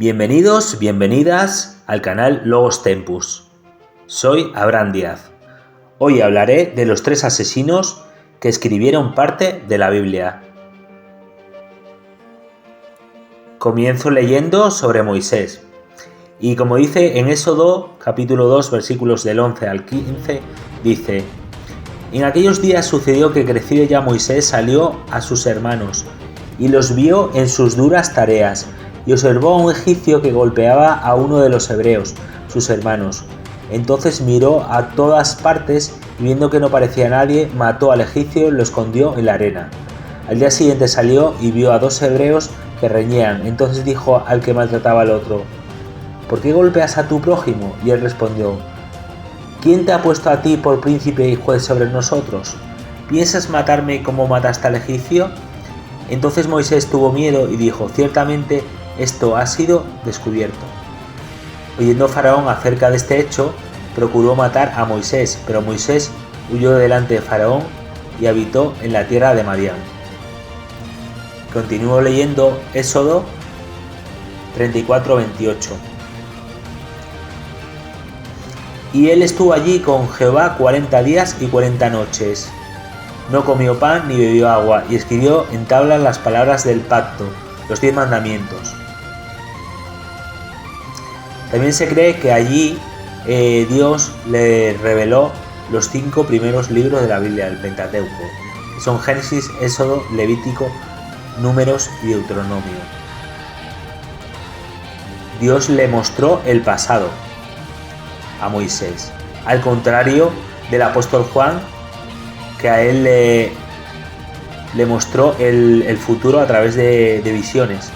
Bienvenidos, bienvenidas al canal Logos Tempus. Soy Abraham Díaz. Hoy hablaré de los 3 asesinos que escribieron parte de la Biblia. Comienzo leyendo sobre Moisés. Y como dice en Éxodo, capítulo 2, versículos del 11 al 15, dice: En aquellos días sucedió que crecido ya Moisés salió a sus hermanos y los vio en sus duras tareas, y observó a un egipcio que golpeaba a uno de los hebreos, sus hermanos. Entonces miró a todas partes y viendo que no parecía nadie, mató al egipcio y lo escondió en la arena. Al día siguiente salió y vio a 2 hebreos que reñían. Entonces dijo al que maltrataba al otro: ¿Por qué golpeas a tu prójimo? Y él respondió: ¿Quién te ha puesto a ti por príncipe y juez sobre nosotros? ¿Piensas matarme como mataste al egipcio? Entonces Moisés tuvo miedo y dijo: Ciertamente esto ha sido descubierto. Oyendo Faraón acerca de este hecho, procuró matar a Moisés, pero Moisés huyó delante de Faraón y habitó en la tierra de Madián. Continúo leyendo Éxodo 34-28. Y él estuvo allí con Jehová 40 días y 40 noches. No comió pan ni bebió agua, y escribió en tablas las palabras del pacto, los 10 mandamientos. También se cree que allí Dios le reveló los 5 primeros libros de la Biblia, el Pentateuco, que son Génesis, Éxodo, Levítico, Números y Deuteronomio. Dios le mostró el pasado a Moisés, al contrario del apóstol Juan, que a él le mostró el futuro a través de visiones,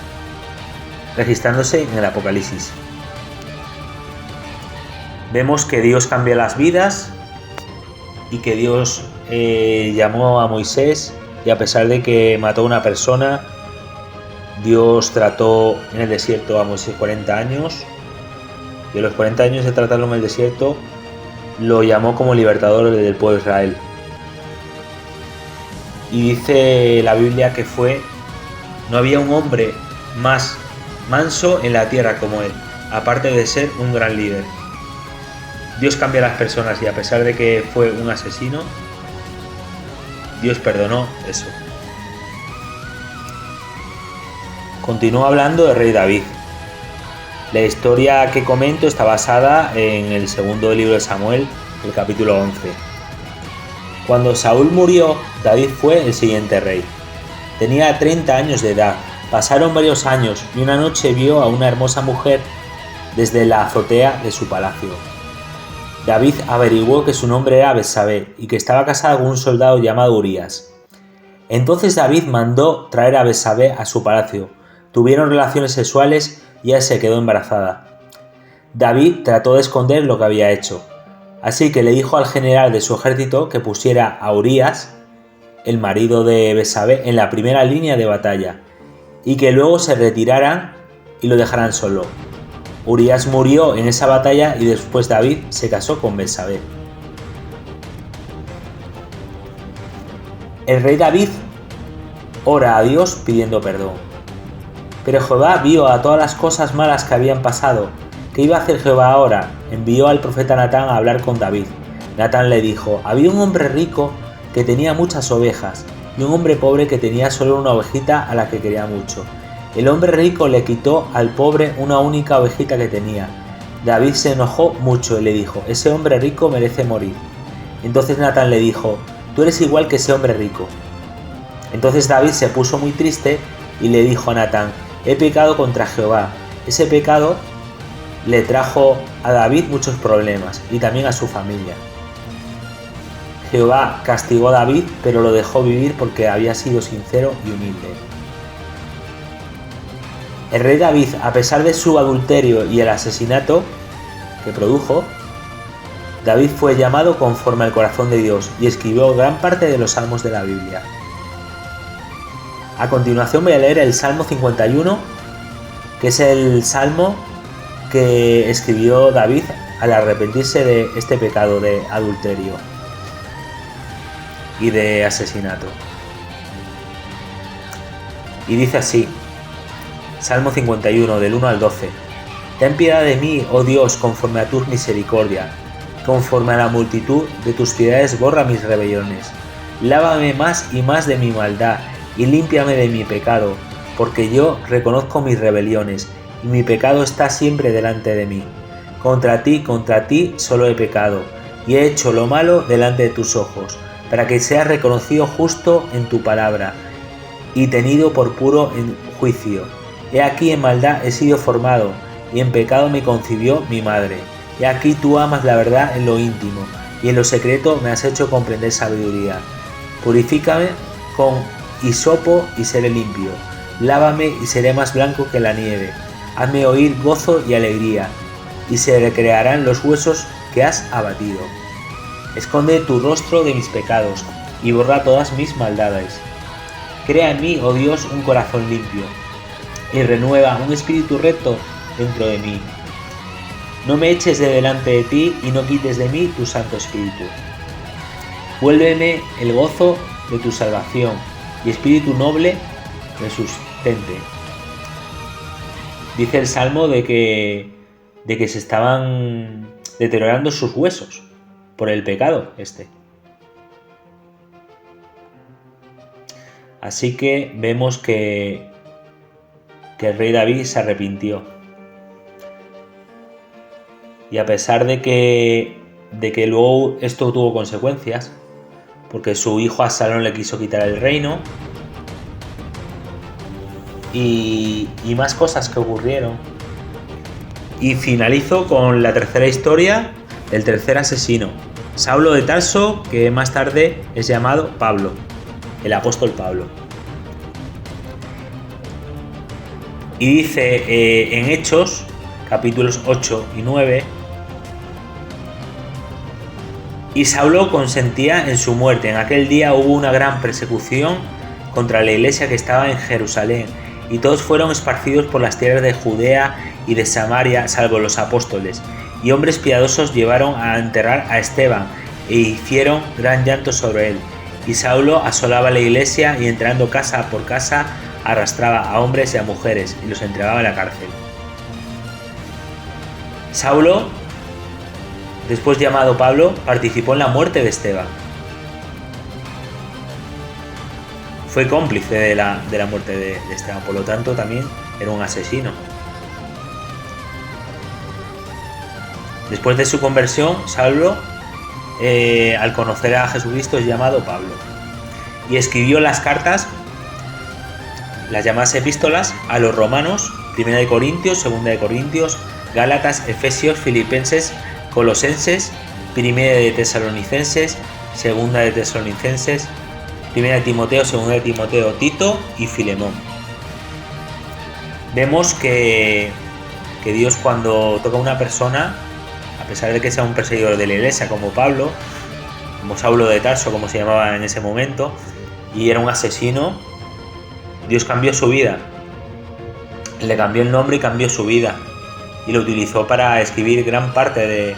registrándose en el Apocalipsis. Vemos que Dios cambia las vidas y que Dios llamó a Moisés, y a pesar de que mató a una persona, Dios trató en el desierto a Moisés 40 años, y a los 40 años de tratarlo en el desierto lo llamó como libertador del pueblo de Israel. Y dice la Biblia que no había un hombre más manso en la tierra como él, aparte de ser un gran líder. Dios cambia a las personas, y a pesar de que fue un asesino, Dios perdonó eso. Continúa hablando del rey David. La historia que comento está basada en el segundo libro de Samuel, el capítulo 11. Cuando Saúl murió, David fue el siguiente rey. Tenía 30 años de edad. Pasaron varios años y una noche vio a una hermosa mujer desde la azotea de su palacio. David averiguó que su nombre era Betsabé y que estaba casada con un soldado llamado Urías. Entonces David mandó traer a Betsabé a su palacio. Tuvieron relaciones sexuales y ella se quedó embarazada. David trató de esconder lo que había hecho, así que le dijo al general de su ejército que pusiera a Urías, el marido de Betsabé, en la primera línea de batalla, y que luego se retiraran y lo dejaran solo. Urías murió en esa batalla y después David se casó con Betsabé. El rey David ora a Dios pidiendo perdón. Pero Jehová vio a todas las cosas malas que habían pasado. ¿Qué iba a hacer Jehová ahora? Envió al profeta Natán a hablar con David. Natán le dijo: había un hombre rico que tenía muchas ovejas y un hombre pobre que tenía solo una ovejita a la que quería mucho. El hombre rico le quitó al pobre una única ovejita que tenía. David se enojó mucho y le dijo: ese hombre rico merece morir. Entonces Natán le dijo: tú eres igual que ese hombre rico. Entonces David se puso muy triste y le dijo a Natán: he pecado contra Jehová. Ese pecado le trajo a David muchos problemas y también a su familia. Jehová castigó a David, pero lo dejó vivir porque había sido sincero y humilde. El rey David, a pesar de su adulterio y el asesinato que produjo, David fue llamado conforme al corazón de Dios y escribió gran parte de los salmos de la Biblia. A continuación voy a leer el Salmo 51, que es el salmo que escribió David al arrepentirse de este pecado de adulterio y de asesinato. Y dice así: Salmo 51, del 1 al 12. Ten piedad de mí, oh Dios, conforme a tu misericordia. Conforme a la multitud de tus piedades borra mis rebeliones. Lávame más y más de mi maldad, y límpiame de mi pecado, porque yo reconozco mis rebeliones, y mi pecado está siempre delante de mí. Contra ti solo he pecado, y he hecho lo malo delante de tus ojos, para que seas reconocido justo en tu palabra, y tenido por puro en juicio. He aquí en maldad he sido formado, y en pecado me concibió mi madre. He aquí tú amas la verdad en lo íntimo, y en lo secreto me has hecho comprender sabiduría. Purifícame con hisopo y seré limpio. Lávame y seré más blanco que la nieve. Hazme oír gozo y alegría, y se recrearán los huesos que has abatido. Esconde tu rostro de mis pecados, y borra todas mis maldades. Crea en mí, oh Dios, un corazón limpio, y renueva un espíritu recto dentro de mí. No me eches de delante de ti, y no quites de mí tu Santo Espíritu. Vuélveme el gozo de tu salvación, y espíritu noble me sustente. Dice el Salmo de que se estaban deteriorando sus huesos por el pecado este. Así que vemos que el rey David se arrepintió. Y a pesar de que luego esto tuvo consecuencias, porque su hijo Absalón le quiso quitar el reino, y más cosas que ocurrieron. Y finalizo con la tercera historia del tercer asesino, Saulo de Tarso, que más tarde es llamado Pablo, el apóstol Pablo. Y dice en Hechos, capítulos 8 y 9, y Saulo consentía en su muerte. En aquel día hubo una gran persecución contra la iglesia que estaba en Jerusalén, y todos fueron esparcidos por las tierras de Judea y de Samaria, salvo los apóstoles. Y hombres piadosos llevaron a enterrar a Esteban, e hicieron gran llanto sobre él. Y Saulo asolaba la iglesia, y entrando casa por casa, arrastraba a hombres y a mujeres, y los entregaba en la cárcel. Saulo, después llamado Pablo, participó en la muerte de Esteban. Fue cómplice de la muerte de Esteban, por lo tanto también era un asesino. Después de su conversión, Saulo, al conocer a Jesucristo, es llamado Pablo. Y escribió las cartas, las llamadas epístolas, a los romanos, 1 de Corintios, 2 de Corintios, Gálatas, Efesios, Filipenses, Colosenses, 1 de Tesalonicenses, 2 de Tesalonicenses, 1 de Timoteo, 2 de Timoteo, Tito y Filemón. Vemos que Dios, cuando toca a una persona, a pesar de que sea un perseguidor de la iglesia como Pablo, como Saulo de Tarso, como se llamaba en ese momento, y era un asesino, Dios cambió su vida. Le cambió el nombre y cambió su vida, y lo utilizó para escribir gran parte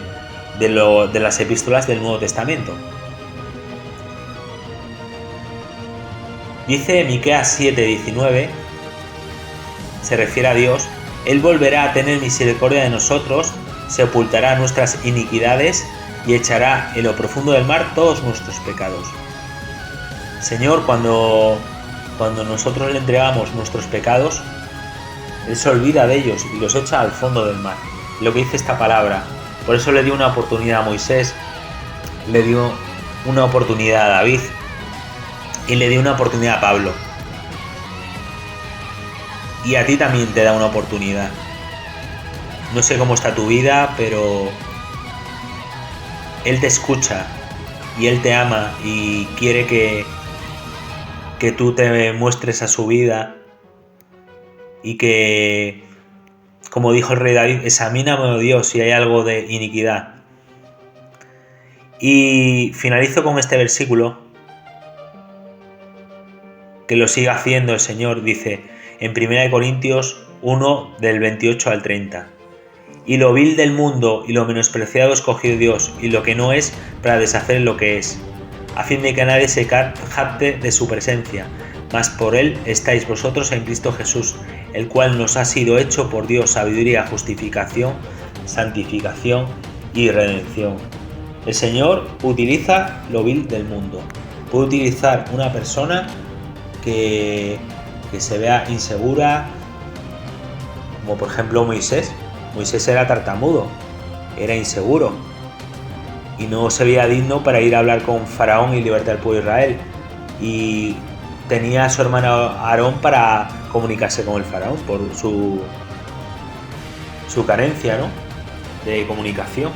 de las epístolas del Nuevo Testamento. Dice Miqueas 7:19, se refiere a Dios: Él volverá a tener misericordia de nosotros, sepultará nuestras iniquidades y echará en lo profundo del mar todos nuestros pecados. Señor, cuando nosotros le entregamos nuestros pecados, Él se olvida de ellos y los echa al fondo del mar. Lo que dice esta palabra. Por eso le dio una oportunidad a Moisés, le dio una oportunidad a David y le dio una oportunidad a Pablo. Y a ti también te da una oportunidad. No sé cómo está tu vida, pero Él te escucha y Él te ama y quiere que tú te muestres a su vida y que, como dijo el rey David, examíname, oh Dios, si hay algo de iniquidad. Y finalizo con este versículo, que lo siga haciendo el Señor. Dice en 1 Corintios 1, del 28 al 30. Y lo vil del mundo y lo menospreciado escogió Dios, y lo que no es, para deshacer lo que es, a fin de que nadie se jacte de su presencia. Mas por Él estáis vosotros en Cristo Jesús, el cual nos ha sido hecho por Dios sabiduría, justificación, santificación y redención. El Señor utiliza lo vil del mundo. Puede utilizar una persona que se vea insegura, como por ejemplo Moisés. Moisés era tartamudo, era inseguro y no se veía digno para ir a hablar con Faraón y libertar al pueblo de Israel. Y tenía a su hermano Aarón para comunicarse con el Faraón por su carencia, ¿no?, de comunicación.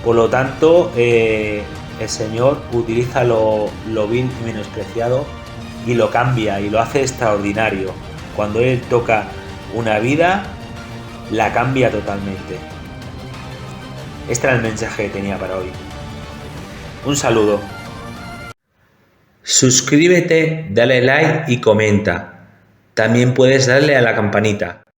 Por lo tanto, el Señor utiliza lo vil y menospreciado y lo cambia y lo hace extraordinario. Cuando Él toca una vida, la cambia totalmente. Este era el mensaje que tenía para hoy. Un saludo. Suscríbete, dale like y comenta. También puedes darle a la campanita.